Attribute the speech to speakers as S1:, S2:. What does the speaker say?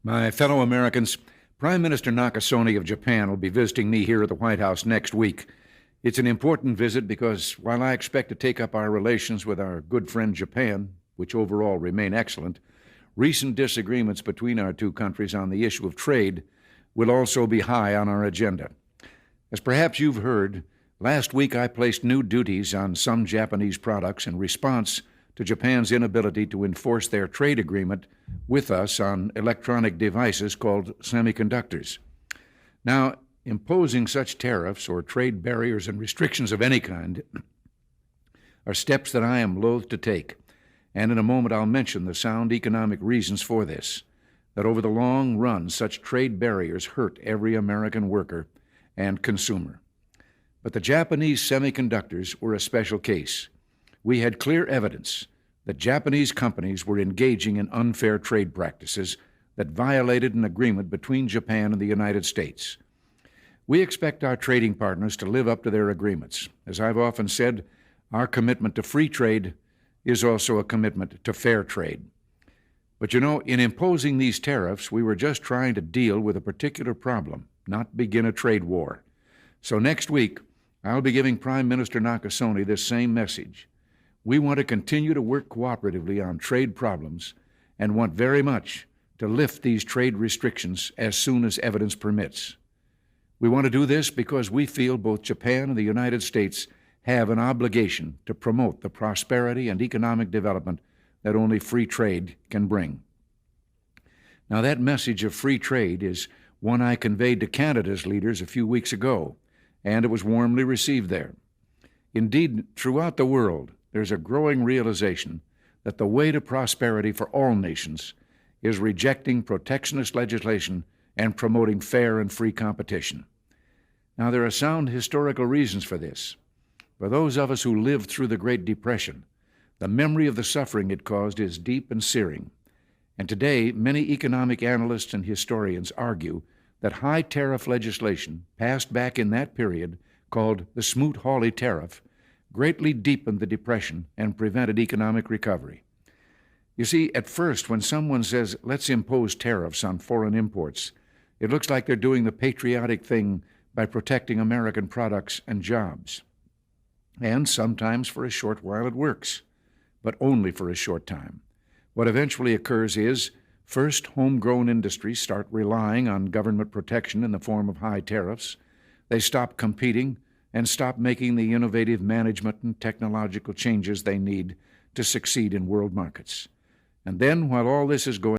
S1: My fellow Americans, Prime Minister Nakasone of Japan will be visiting me here at the White House next week. It's an important visit because while I expect to take up our relations with our good friend Japan, which overall remain excellent, recent disagreements between our two countries on the issue of trade will also be high on our agenda. As perhaps you've heard, last week I placed new duties on some Japanese products in response to Japan's inability to enforce their trade agreement with us on electronic devices called semiconductors. Now, imposing such tariffs or trade barriers and restrictions of any kind are steps that I am loath to take, and in a moment I'll mention the sound economic reasons for this, that over the long run such trade barriers hurt every American worker and consumer. But the Japanese semiconductors were a special case. We had clear evidence that Japanese companies were engaging in unfair trade practices that violated an agreement between Japan and the United States. We expect our trading partners to live up to their agreements. As I've often said, our commitment to free trade is also a commitment to fair trade. But you know, in imposing these tariffs, we were just trying to deal with a particular problem, not begin a trade war. So next week, I'll be giving Prime Minister Nakasone this same message. We want to continue to work cooperatively on trade problems and want very much to lift these trade restrictions as soon as evidence permits. We want to do this because we feel both Japan and the United States have an obligation to promote the prosperity and economic development that only free trade can bring. Now, that message of free trade is one I conveyed to Canada's leaders a few weeks ago, and it was warmly received there. Indeed, throughout the world, there's a growing realization that the way to prosperity for all nations is rejecting protectionist legislation and promoting fair and free competition. Now, there are sound historical reasons for this. For those of us who lived through the Great Depression, the memory of the suffering it caused is deep and searing. And today, many economic analysts and historians argue that high tariff legislation passed back in that period, called the Smoot-Hawley Tariff, greatly deepened the Depression and prevented economic recovery. You see, at first, when someone says, let's impose tariffs on foreign imports, it looks like they're doing the patriotic thing by protecting American products and jobs. And sometimes for a short while it works, but only for a short time. What eventually occurs is, first, homegrown industries start relying on government protection in the form of high tariffs. They stop competing and stop making the innovative management and technological changes they need to succeed in world markets. And then, while all this is going